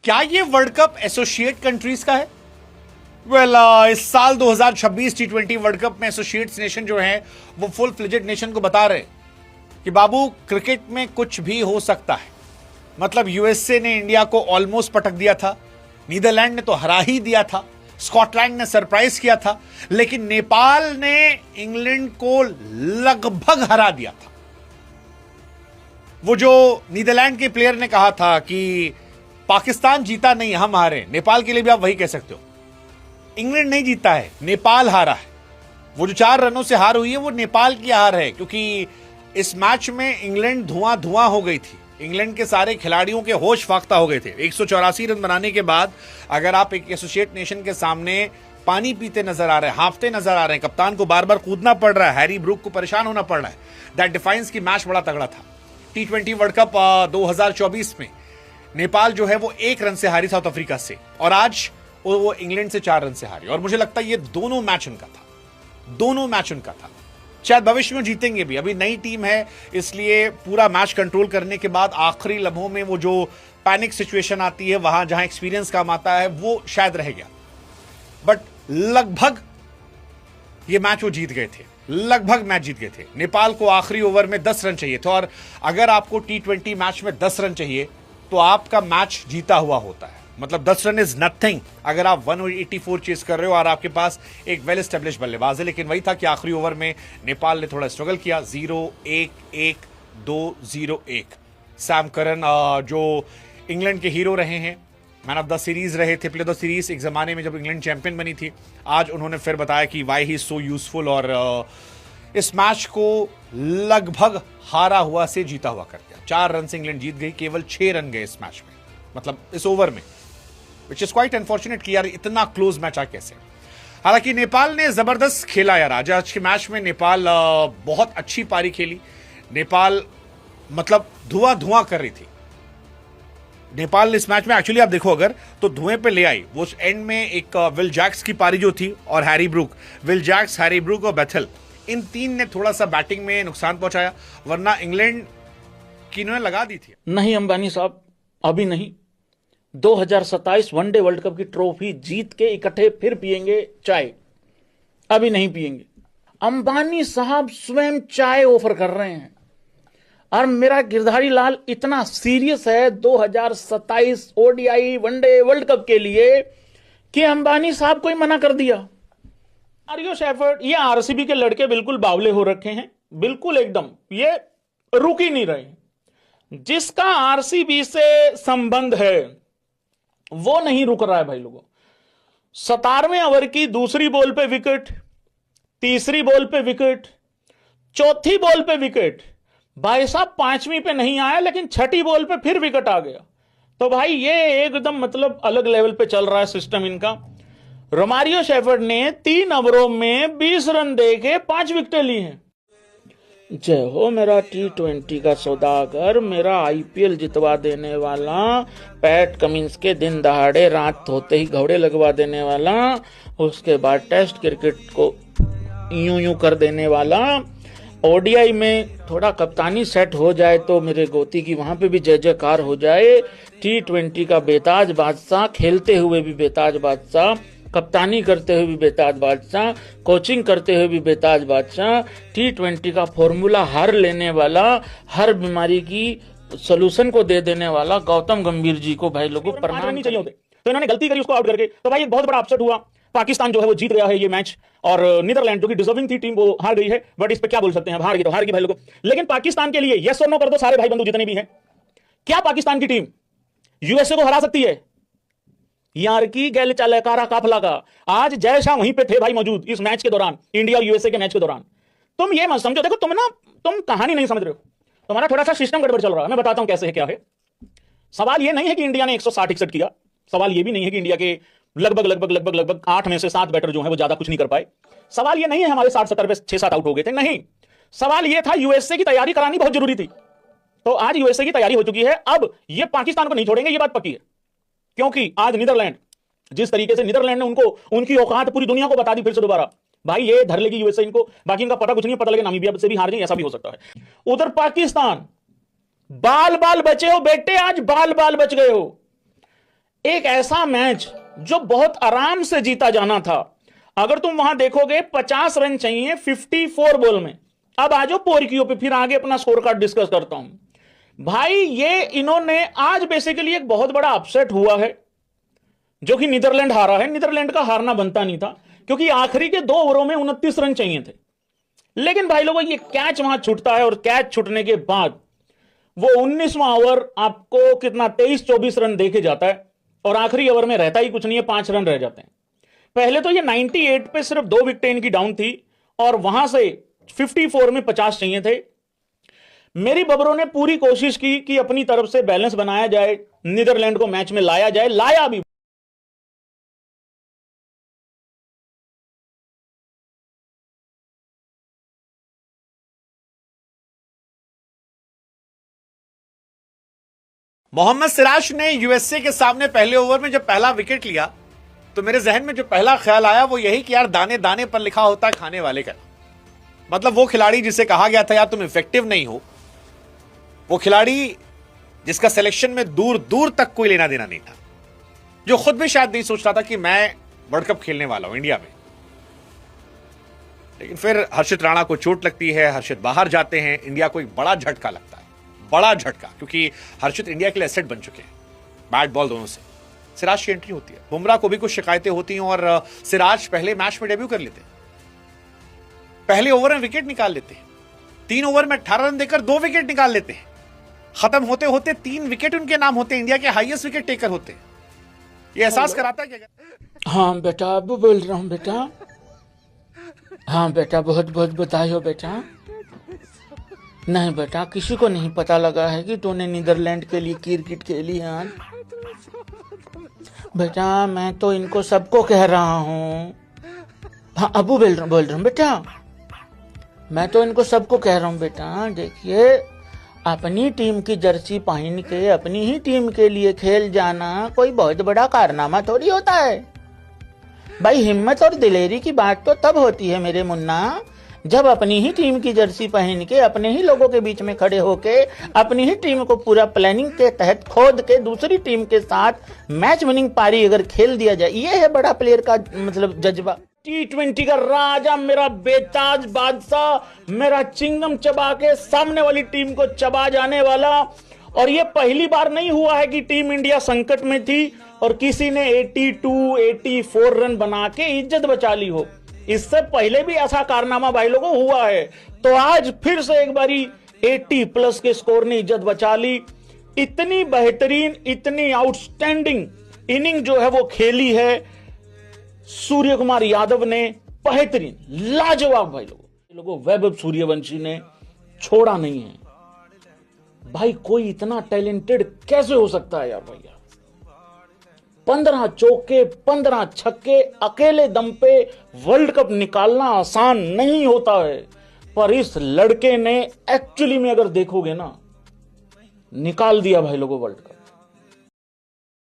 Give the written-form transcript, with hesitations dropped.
क्या ये world cup associate countries का है? इस साल 2026 T20 वर्ल्ड कप में एसोसिएट्स नेशन जो है वो फुल फ्लेजेड नेशन को बता रहे कि बाबू क्रिकेट में कुछ भी हो सकता है। मतलब यूएसए ने इंडिया को ऑलमोस्ट पटक दिया था, नीदरलैंड ने तो हरा ही दिया था, स्कॉटलैंड ने सरप्राइज किया था, लेकिन नेपाल ने इंग्लैंड को लगभग हरा दिया था। वो जो नीदरलैंड के प्लेयर ने कहा था कि पाकिस्तान जीता नहीं, हम हारे, नेपाल के लिए भी आप वही कह सकते हो। इंग्लैंड नहीं जीता है, नेपाल हारा है। वो जो 4 रनों से हार हुई है वो नेपाल की हार है, क्योंकि इस मैच में इंग्लैंड धुआं धुआं हो गई थी। इंग्लैंड के सारे खिलाड़ियों के होश फाख्ता हो गए थे। 184 रन बनाने के बाद अगर आप एक एसोसिएट नेशन के सामने पानी पीते नजर आ रहे हैं, हांफते नजर आ रहे हैं, कप्तान को बार बार कूदना पड़ रहा है, हैरी ब्रूक को परेशान होना पड़ रहा है, दैट डिफाइंस की मैच बड़ा तगड़ा था। T20 वर्ल्ड कप 2024 में नेपाल जो है वो 1 रन से हारी साउथ अफ्रीका से, और आज वो इंग्लैंड से 4 रन से हारी। और मुझे लगता है ये दोनों मैच उनका था। शायद भविष्य में जीतेंगे भी, अभी नई टीम है इसलिए पूरा मैच कंट्रोल करने के बाद आखिरी लम्हों में वो जो पैनिक सिचुएशन आती है, वहां जहां एक्सपीरियंस काम आता है, वो शायद रह गया। बट लगभग ये मैच वो जीत गए थे, लगभग मैच जीत गए थे। नेपाल को आखिरी ओवर में 10 रन चाहिए थे, और अगर आपको T20 मैच में 10 रन चाहिए तो आपका मैच जीता हुआ होता है। मतलब 10 रन इज नथिंग अगर आप 184 चेस कर रहे हो और आपके पास एक वेल एस्टेब्लिश बल्लेबाज है। लेकिन वही था कि आखिरी ओवर में नेपाल ने थोड़ा स्ट्रगल किया। 0-1-1-2-0-1। सैम करन जो इंग्लैंड के हीरो रहे हैं, मैन ऑफ द सीरीज रहे थे, प्लेयर ऑफ द सीरीज एक जमाने में जब इंग्लैंड चैंपियन बनी थी, आज उन्होंने फिर बताया कि वाई ही सो यूजफुल, और इस मैच को लगभग हारा हुआ से जीता हुआ कर दिया। 4 रन से इंग्लैंड जीत गई, केवल 6 रन गए इस मैच में, मतलब इस ओवर में, विच इज क्वाइट अनफॉर्चुनेट कि यार इतना क्लोज मैच आ कैसे। हालांकि नेपाल ने जबरदस्त खेला यार आज के मैच में। नेपाल बहुत अच्छी पारी खेली। नेपाल मतलब धुआं धुआं कर रही थी। नेपाल इस मैच में एक्चुअली आप देखो अगर तो धुएं पे ले आई। वो एंड में एक विल जैक्स की पारी जो थी और Harry Brook, Will Jacks, Harry Brook और बेथल, इन 3 ने थोड़ा सा बैटिंग में नुकसान पहुंचाया, वरना इंग्लैंड की इन्होंने लगा दी थी। नहीं अंबानी साहब, अभी नहीं। 2027 वनडे वर्ल्ड कप की ट्रॉफी जीत के इकट्ठे फिर पिएंगे चाय, अभी नहीं पिएंगे। अंबानी साहब स्वयं चाय ऑफर कर रहे हैं, और मेरा गिरधारी लाल इतना सीरियस है 2027 ओडीआई वनडे वर्ल्ड कप के लिए कि अंबानी साहब को ही मना कर दिया। मारियो शेफर्ड, ये आरसीबी के लड़के बिल्कुल बावले हो रखे हैं, बिल्कुल एकदम, ये रुक ही नहीं रहे। जिसका आरसीबी से संबंध है वो नहीं रुक रहा है भाई लोगों। 17वें ओवर की दूसरी बॉल पे विकेट, तीसरी बॉल पे विकेट, चौथी बॉल पे विकेट, भाई साहब 5वीं पे नहीं आया, लेकिन 6ठी बॉल पे फिर विकेट आ गया। तो भाई ये एकदम मतलब अलग लेवल पे चल रहा है सिस्टम इनका। रोमारियो शेफर्ड ने 3 ओवरों में 20 रन देके 5 विकेटें ली हैं। जय हो मेरा T20 का सौदागर, मेरा आईपीएल जितवा देने वाला, पैट कमिंस के दिन दहाड़े रात होते ही घोड़े लगवा देने वाला, उसके बाद टेस्ट क्रिकेट को यूं यूं कर देने वाला, ओडीआई में थोड़ा कप्तानी सेट हो जाए तो मेरे गोती की वहां पे भी जय जयकार हो जाए। T20 का बेताज बादशाह, खेलते हुए भी बेताज बादशाह, कप्तानी करते हुए भी बेताज बादशाह, कोचिंग करते हुए भी बेताज बादशाह, T20 का फॉर्मूला हर लेने वाला, हर बीमारी की सोल्यूशन को दे देने वाला गौतम गंभीर जी को भाई लोगों प्रणाम नहीं चाहिए होते। तो इन्होंने गलती करी उसको आउट करके, तो भाई एक बहुत बड़ा अपसेट हुआ। पाकिस्तान जो है वो जीत गया है ये मैच, और नीदरलैंड जो कि डिजर्विंग थी टीम वो हार गई है। बट इस पे क्या बोल सकते हैं, हार गई तो हार गई भाई लोगों। लेकिन पाकिस्तान के लिए यस और नो कर दो सारे भाई बंधु जितने भी हैं, क्या पाकिस्तान की टीम यूएसए को हरा सकती है? यार की गैल चालकारा काफला का आज जय शाह वहीं पे थे भाई मौजूद इस मैच के दौरान, इंडिया और यूएसए के मैच के दौरान। तुम ये मत समझो, देखो तुम कहानी नहीं समझ रहे हो, तुम्हारा थोड़ा सा सिस्टम गड़बड़ चल रहा है। मैं बताता हूं कैसे है क्या है। सवाल ये नहीं है कि इंडिया ने 160-61 किया, सवाल ये भी नहीं है कि इंडिया के लगभग 8 में से 7 बैटर जो है वो ज्यादा कुछ नहीं कर पाए। सवाल ये नहीं है हमारे 60-70 पे 6-7 आउट हो गए थे, नहीं। सवाल ये था यूएसए की तैयारी करानी बहुत जरूरी थी। तो आज यूएसए की तैयारी हो चुकी है, अब ये पाकिस्तान को नहीं छोड़ेंगे, ये बात पक्की है। क्योंकि आज नीदरलैंड, जिस तरीके से नीदरलैंड ने उनको उनकी औकात पूरी दुनिया को बता दी फिर से दोबारा, भाई ये धर लेगी यूएसए इनको। बाकी इनका पता कुछ नहीं, पता लगे नामीबिया से भी हार गई, ऐसा भी हो सकता है। उधर पाकिस्तान, बाल बाल बचे हो बेटे, आज बाल बाल बच गए हो। एक ऐसा मैच जो बहुत आराम से जीता जाना था। अगर तुम वहां देखोगे 50 रन चाहिए 54 बॉल में। अब आ जाओ पोरकियों पे, फिर आगे अपना स्कोर कार्ड डिस्कस करता हूं। भाई ये इन्होंने आज बेसिकली एक बहुत बड़ा अपसेट हुआ है, जो कि नीदरलैंड हारा है। नीदरलैंड का हारना बनता नहीं था, क्योंकि आखिरी के 2 ओवरों में 29 रन चाहिए थे। लेकिन भाई लोगों, ये कैच वहां छूटता है, और कैच छूटने के बाद वो 19वां ओवर आपको कितना 23-24 रन देके जाता है, और आखिरी ओवर में रहता ही कुछ नहीं है, 5 रन रह जाते हैं। पहले तो ये 98 पे सिर्फ 2 विकेटें इनकी डाउन थी, और वहां से 54 में 50 चाहिए थे। मेरी बबरों ने पूरी कोशिश की कि अपनी तरफ से बैलेंस बनाया जाए, नीदरलैंड को मैच में लाया जाए, लाया भी। मोहम्मद सिराज ने यूएसए के सामने पहले ओवर में जब पहला विकेट लिया, तो मेरे जहन में जो पहला ख्याल आया वो यही कि यार दाने दाने पर लिखा होता है खाने वाले का। मतलब वो खिलाड़ी जिसे कहा गया था यार तुम इफेक्टिव नहीं हो, वो खिलाड़ी जिसका सिलेक्शन में दूर दूर तक कोई लेना देना नहीं था, जो खुद भी शायद नहीं सोच रहा था कि मैं वर्ल्ड कप खेलने वाला हूं इंडिया में। लेकिन फिर हर्षित राणा को चोट लगती है, हर्षित बाहर जाते हैं, इंडिया को एक बड़ा झटका लगता है, बड़ा झटका, क्योंकि हर्षित इंडिया के लिए एसेट बन चुके हैं बैट बॉल दोनों से। सिराज की एंट्री होती है, बुमराह को भी कुछ शिकायतें होती हैं, और सिराज पहले मैच में डेब्यू कर लेते हैं, पहले ओवर में विकेट निकाल लेते हैं, 3 ओवर में 18 रन देकर 2 विकेट निकाल लेते हैं। खत्म होते होते 3 विकेट उनके नाम होते हैं, इंडिया के हाईएस्ट विकेट टेकर होते हैं। ये एहसास कराता है क्या? हाँ बेटा, अब बोल रहा हूँ बेटा। हाँ बेटा, बहुत बहुत बधाई हो बेटा। नहीं बेटा, किसी को नहीं पता लगा है कि तूने नीदरलैंड के लिए क्रिकेट खेली है आज। बेटा मैं तो इनको सबको कह रहा हूँ। हाँ अबू बोल रहा हूँ बेटा, मैं तो इनको सबको कह रहा हूँ बेटा, देखिए अपनी टीम की जर्सी पहन के अपनी ही टीम के लिए खेल जाना कोई बहुत बड़ा कारनामा थोड़ी होता है। भाई हिम्मत और दिलेरी की बात तो तब होती है मेरे मुन्ना, जब अपनी ही टीम की जर्सी पहन के अपने ही लोगों के बीच में खड़े होके अपनी ही टीम को पूरा प्लानिंग के तहत खोद के दूसरी टीम के साथ मैच विनिंग पारी अगर खेल दिया जाए, ये है बड़ा प्लेयर का मतलब जज्बा। T20 का राजा, मेरा बेताज बादशाह, मेरा चिंगम चबा के सामने वाली टीम को चबा जाने वाला। और ये पहली बार नहीं हुआ है कि टीम इंडिया संकट में थी और किसी ने 82, 84 रन बना के इज्जत बचा ली हो। इससे पहले भी ऐसा कारनामा भाई लोगों हुआ है, तो आज फिर से एक बारी 80 प्लस के स्कोर ने इज्जत बचा ली। इतनी बेहतरीन, इतनी आउटस्टैंडिंग इनिंग जो है वो खेली है सूर्य कुमार यादव ने, बेहतरीन, लाजवाब भाई लोगों। वैभव सूर्यवंशी ने छोड़ा नहीं है भाई। कोई इतना टैलेंटेड कैसे हो सकता है यार भैया? 15 चौके 15 छक्के अकेले दम पे वर्ल्ड कप निकालना आसान नहीं होता है, पर इस लड़के ने एक्चुअली में अगर देखोगे ना, निकाल दिया भाई लोगों वर्ल्ड कप।